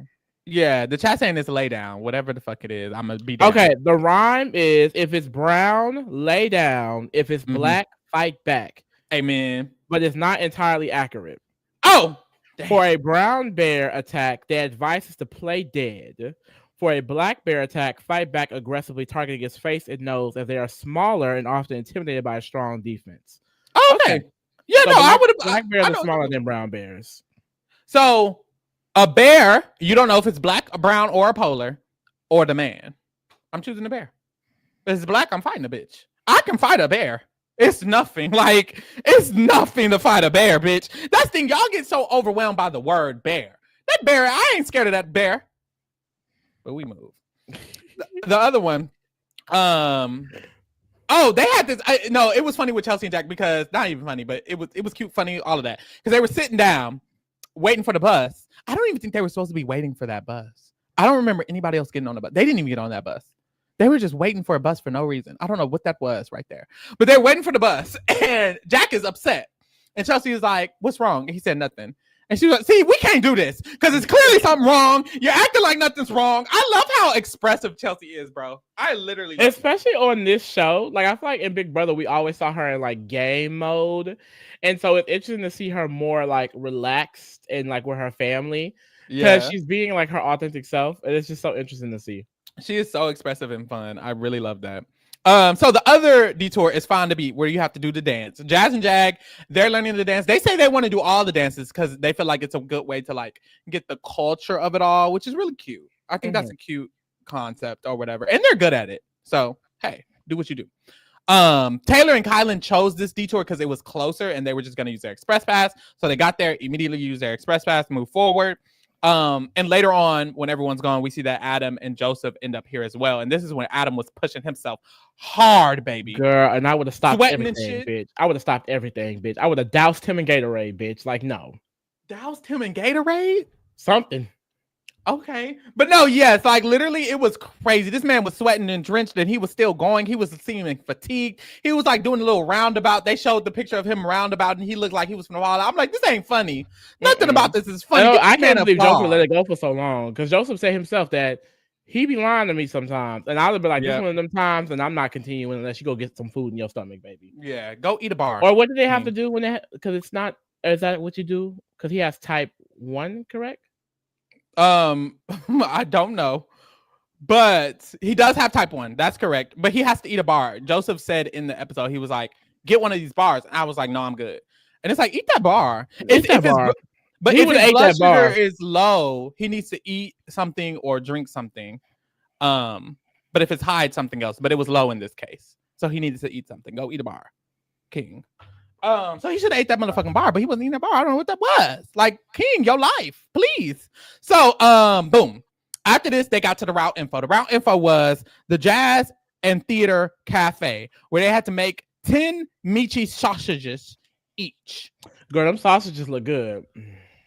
Yeah, the chat saying it's lay down, whatever the fuck it is. I'm gonna be down. Okay, the rhyme is if it's brown, lay down. If it's black, fight back. Amen. But it's not entirely accurate. Oh, damn. For a brown bear attack, their advice is to play dead. For a black bear attack, fight back aggressively, targeting its face and nose, as they are smaller and often intimidated by a strong defense. Oh, okay. Yeah, so I would have. Black bears are smaller than brown bears. So a bear, you don't know if it's black, a brown, or a polar, or the man. I'm choosing the bear. If it's black, I'm fighting a bitch. I can fight a bear. It's nothing. Like, it's nothing to fight a bear, bitch. That's the thing. Y'all get so overwhelmed by the word bear. That bear, I ain't scared of that bear. But we move. The other one, Oh, they had this. No, it was funny with Chelsea and Jack because not even funny, but it was cute, funny, all of that. Because they were sitting down, waiting for the bus. I don't even think they were supposed to be waiting for that bus. I don't remember anybody else getting on the bus. They didn't even get on that bus. They were just waiting for a bus for no reason. I don't know what that was right there. But they're waiting for the bus, and Jack is upset. And Chelsea is like, "What's wrong?" And he said nothing. And she was like, "See, we can't do this because it's clearly something wrong. You're acting like nothing's wrong." I love how expressive Chelsea is, bro. I literally love especially on this show. Like I feel like in Big Brother, we always saw her in like game mode, and so it's interesting to see her more like relaxed and like with her family because she's being like her authentic self, and it's just so interesting to see. She is so expressive and fun. I really love that. So the other detour is Find a Beat, where you have to do the dance. Jazz and Jag, they're learning the dance. They say they want to do all the dances because they feel like it's a good way to like get the culture of it all, which is really cute. I think that's a cute concept or whatever, and they're good at it. So hey, do what you do. Taylor and Kylan chose this detour because it was closer, and they were just going to use their express pass. So they got there, immediately used their express pass, move forward. And later on, when everyone's gone, we see that Adam and Joseph end up here as well. And this is when Adam was pushing himself hard, baby. Girl, and I would have stopped everything, bitch. I would have stopped everything, bitch. I would have doused him in Gatorade, bitch. Like, no. Doused him in Gatorade? Something. Okay. But no, yes, like literally it was crazy. This man was sweating and drenched and he was still going. He was seeming fatigued. He was like doing a little roundabout. They showed the picture of him roundabout and he looked like he was from the wild. I'm like, this ain't funny. Nothing about this is funny. I can't believe Joseph let it go for so long because Joseph said himself that he be lying to me sometimes. And I would be like, this one of them times and I'm not continuing unless you go get some food in your stomach, baby. Yeah, go eat a bar. Or what do they have to do when because it's not, is that what you do? Because he has type 1, correct? I don't know, but he does have type 1. That's correct. But he has to eat a bar. Joseph said in the episode, he was like, get one of these bars. And I was like, no, I'm good. And it's like, eat that bar. But if his blood sugar is low, he needs to eat something or drink something. But if it's high, it's something else. But it was low in this case. So he needed to eat something. Go eat a bar. King. So he should have ate that motherfucking bar, but he wasn't eating that bar. I don't know what that was. Like, King, your life, please. So, boom. After this, they got to the route info. The route info was the Jazz and Theater Cafe, where they had to make 10 Michi sausages each. Girl, them sausages look good.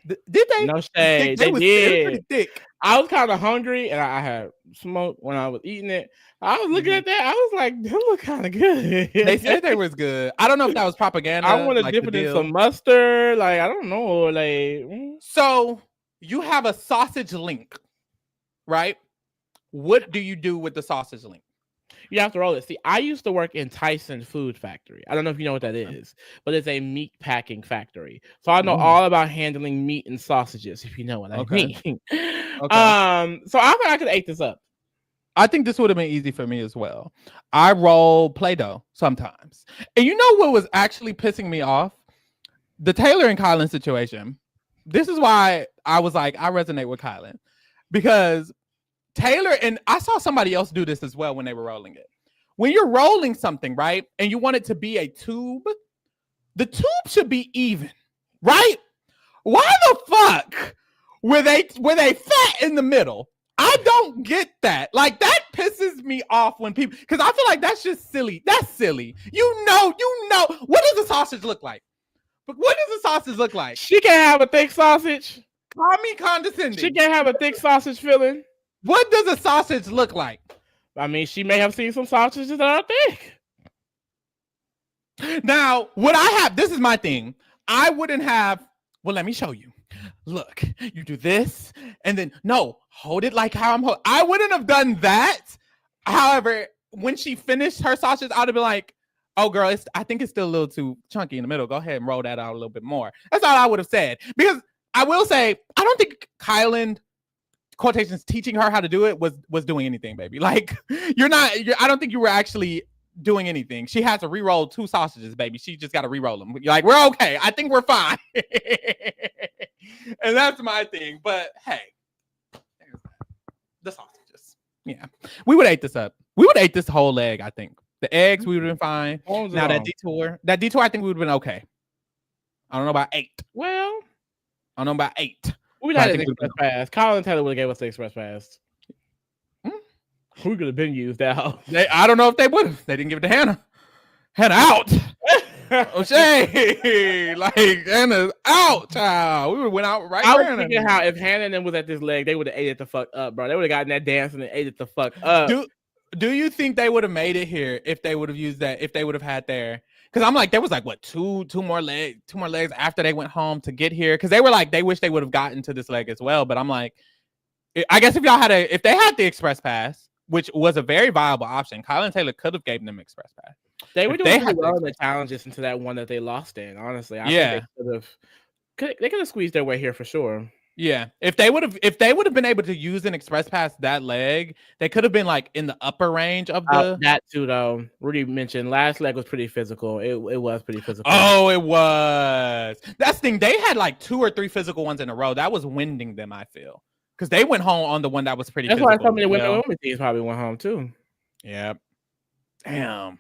Did they? No shade. They did. Pretty thick. I was kind of hungry, and I had smoke when I was eating it. I was looking at that. I was like, they look kind of good. They said they was good. I don't know if that was propaganda. I want to dip it in some mustard. Like, I don't know. Like, so you have a sausage link, right? What do you do with the sausage link? You have to roll it. See, I used to work in Tyson Food Factory. I don't know if you know what that is, but it's a meat packing factory. So I know all about handling meat and sausages, if you know what I mean. Okay. So I think I could eat this up. I think this would have been easy for me as well. I roll Play-Doh sometimes. And you know what was actually pissing me off? The Taylor and Kylan situation. This is why I was like, I resonate with Kylan. Because Taylor, and I saw somebody else do this as well when they were rolling it. When you're rolling something, right, and you want it to be a tube, the tube should be even, right? Why the fuck were they fat in the middle? I don't get that. Like, that pisses me off when people, because I feel like that's just silly. That's silly. You know. What does a sausage look like? But what does a sausage look like? She can't have a thick sausage. Call me condescending. She can't have a thick sausage filling. What does a sausage look like? I mean, she may have seen some sausages that are thick. Now, what I have, this is my thing. I wouldn't have, well, let me show you. Look, you do this, and then, no, hold it like how I'm holding. I wouldn't have done that. However, when she finished her sausage, I would have been like, oh, girl, I think it's still a little too chunky in the middle. Go ahead and roll that out a little bit more. That's all I would have said. Because I will say, I don't think Kylan, quotations, teaching her how to do it was doing anything, baby. Like, I don't think you were actually doing anything. She had to re-roll 2 sausages, baby. She just got to re-roll them. You're like, we're okay. I think we're fine. And that's my thing. But hey, the sausages. Yeah. We would have ate this up. We would have ate this whole leg, I think. The eggs, we would have been fine. Now that detour, I think we would have been okay. I don't know about 8. Well, I don't know about 8. We had an express pass. Colin and Taylor would have gave us the express pass. We could have been used that. I don't know if they would have. They didn't give it to Hannah. Head out. O'Shea. Like, Hannah's out, child. We went out right I where was Hannah. thinking how if Hannah and them was at this leg, they would have ate it the fuck up, bro. They would have gotten that dance and ate it the fuck up. Do you think they would have made it here if they would have used that, if they would have had their, because I'm like, there was like what, two more legs after they went home to get here, because they were like, they wish they would have gotten to this leg as well. But I'm like, I guess if they had the express pass, which was a very viable option, Kylan Taylor could have given them express pass. They were doing pretty well in the challenges into that one that they lost in. Honestly, I think they could have squeezed their way here for sure. Yeah, if they would have been able to use an express pass that leg, they could have been like in the upper range of the that too. Though Rudy mentioned last leg was pretty physical. It was pretty physical. Oh, it was. That's the thing. They had like 2 or 3 physical ones in a row. That was winding them, I feel, because they went home on the one that was pretty. That's physical. why so many women teams probably went home too. Yep. Damn.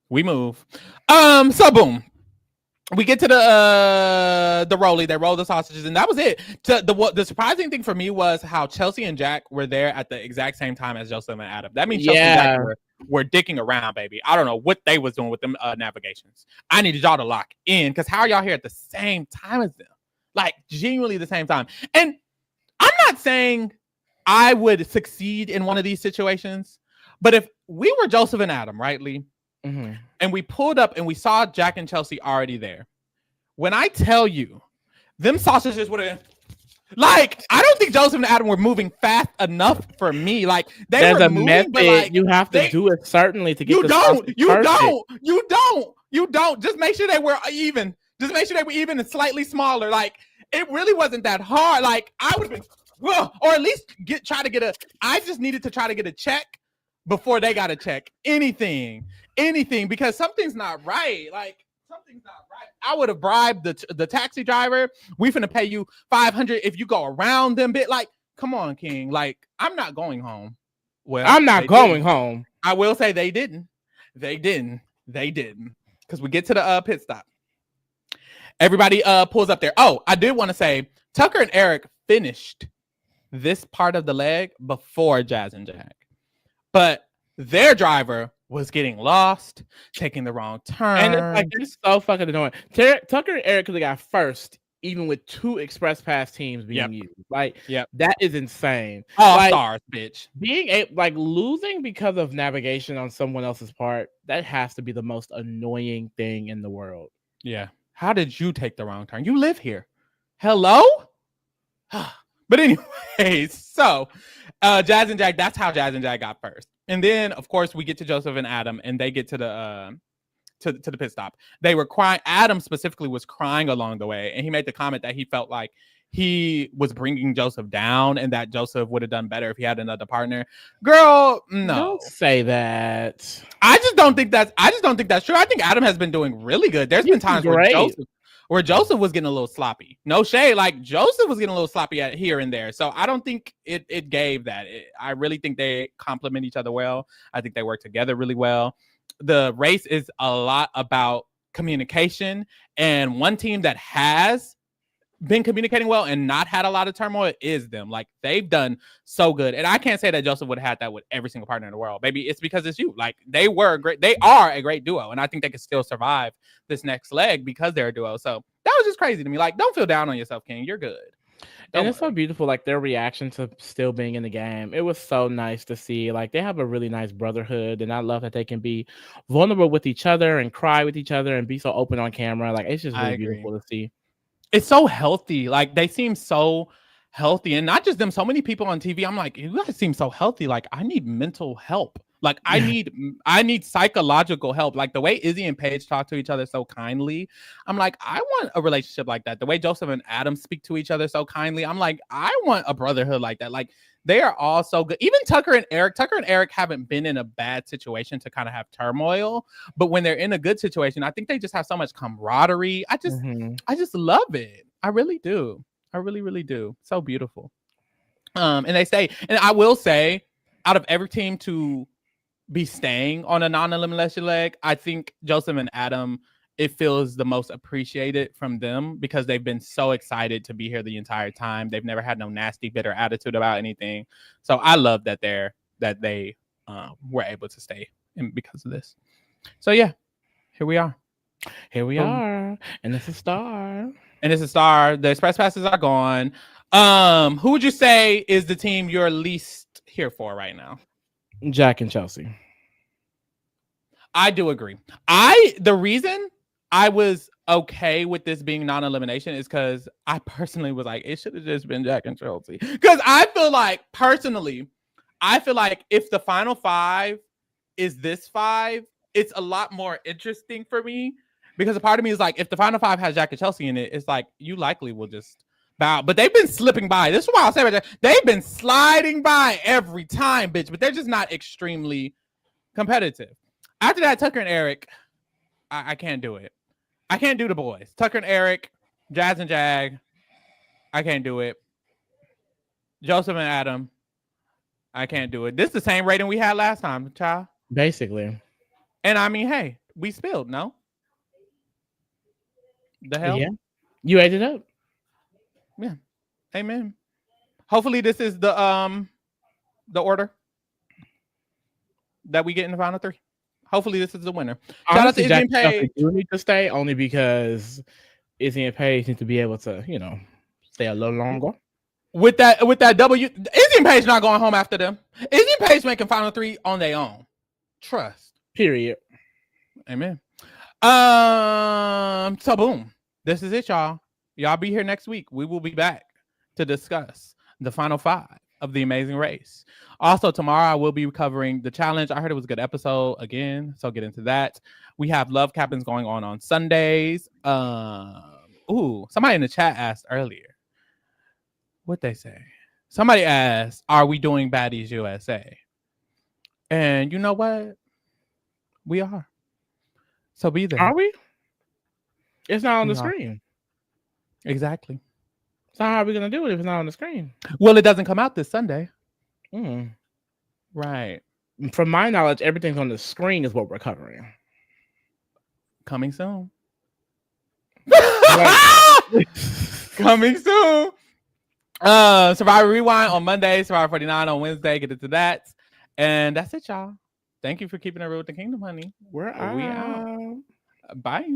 We move. So boom. We get to the rolly. They roll the sausages, and that was it. The surprising thing for me was how Chelsea and Jack were there at the exact same time as Joseph and Adam. That means Chelsea and Jack were dicking around, baby. I don't know what they was doing with them navigations. I needed y'all to lock in, because how are y'all here at the same time as them? Like, genuinely the same time. And I'm not saying I would succeed in one of these situations, but if we were Joseph and Adam, right, Lee? Mm-hmm. And we pulled up and we saw Jack and Chelsea already there. When I tell you, them sausages would have, like, I don't think Joseph and Adam were moving fast enough for me. Like, there's a method, but like, you have to do it certainly to get. You don't. Just make sure they were even. Just make sure they were even and slightly smaller. Like, it really wasn't that hard. Like, I would have been, well, or at least I just needed to try to get a check before they got a check. Anything, because something's not right. Like, something's not right. I would have bribed the taxi driver. We finna pay you $500 if you go around them bit. Like, come on, King. Like, I'm not going home. Well, I'm not going home. I will say they didn't. Because we get to the pit stop. Everybody pulls up there. Oh, I did want to say Tucker and Eric finished this part of the leg before Jazz and Jack. But their driver was getting lost, taking the wrong turn. And it's like, it's so fucking annoying. Tucker and Eric could have got first, even with 2 express pass teams being used. Like, that is insane. All stars, bitch. Being losing because of navigation on someone else's part, that has to be the most annoying thing in the world. Yeah. How did you take the wrong turn? You live here. Hello? But anyway, so Jazz and Jack, that's how Jazz and Jack got first. And then, of course, we get to Joseph and Adam, and they get to the pit stop. They were crying. Adam specifically was crying along the way, and he made the comment that he felt like he was bringing Joseph down, and that Joseph would have done better if he had another partner. Girl, no. Don't say that. I just don't think that's true. I think Adam has been doing really good. There's been times where Joseph was getting a little sloppy. No shade. Like, Joseph was getting a little sloppy at here and there. So I don't think it gave that. I really think they complement each other well. I think they work together really well. The race is a lot about communication. And one team that has been communicating well and not had a lot of turmoil is them. Like, they've done so good. And I can't say that Joseph would have had that with every single partner in the world. Maybe it's because it's you. Like, they are a great duo, and I think they can still survive this next leg because they're a duo. So that was just crazy to me. Like, don't feel down on yourself, King. You're good. And it's so beautiful, like, their reaction to still being in the game. It was so nice to see. Like, they have a really nice brotherhood, and I love that they can be vulnerable with each other and cry with each other and be so open on camera. Like, it's just really beautiful to see. It's so healthy. Like, they seem so healthy, and not just them. So many people on TV, I'm like, you guys seem so healthy. Like, I need mental help. Like, I need psychological help. Like, the way Izzy and Paige talk to each other so kindly, I'm like, I want a relationship like that. The way Joseph and Adam speak to each other so kindly, I'm like, I want a brotherhood like that. Like, they are all so good. Even Tucker and Eric haven't been in a bad situation to kind of have turmoil, but when they're in a good situation, I think they just have so much camaraderie. I just love it. I really do. I really, really do. So beautiful. And I will say, out of every team to be staying on a non-elimination leg, I think Joseph and Adam, it feels the most appreciated from them because they've been so excited to be here the entire time. They've never had no nasty, bitter attitude about anything. So I love that they were able to stay because of this. So yeah, here we are. Here we are, and it's a star. And it's a star. The express passes are gone. Who would you say is the team you're least here for right now? Jack and Chelsea. I do agree. The reason I was okay with this being non-elimination is because I personally was like, it should have just been Jack and Chelsea. Because I feel like if the final 5 is this 5, it's a lot more interesting for me. Because a part of me is like, if the final 5 has Jack and Chelsea in it, it's like you likely will just bow. But they've been slipping by. This is why I'll say about that. They've been sliding by every time, bitch. But they're just not extremely competitive. After that, Tucker and Eric, I can't do it. I can't do the boys. Tucker and Eric, Jazz and Jag, I can't do it. Joseph and Adam, I can't do it. This is the same rating we had last time, child. Basically. And I mean, hey, we spilled, no? The hell? Yeah. You ate it up. Yeah. Amen. Hopefully this is the order that we get in the final 3. Hopefully this is the winner. Shout out to Izzy and Paige. You need to stay only because Izzy and Paige need to be able to, stay a little longer. With that W, Izzy and Paige not going home after them. Izzy and Paige making final 3 on their own. Trust. Period. Amen. So boom. This is it, y'all. Y'all be here next week. We will be back to discuss the final 5 of The Amazing Race. Also, tomorrow I will be covering the challenge. I heard it was a good episode again, so I'll get into that. We have Love Cabins going on Sundays. Somebody in the chat asked earlier. What'd they say? Somebody asked, are we doing Baddies USA? And you know what? We are. So be there. Are we? It's not on the screen. Exactly. So how are we going to do it if it's not on the screen? Well, it doesn't come out this Sunday. Right. From my knowledge, everything's on the screen is what we're covering. Coming soon. Coming soon. Survivor Rewind on Monday, Survivor 49 on Wednesday. Get into that. And that's it, y'all. Thank you for keeping it real with the kingdom, honey. We're out. Bye.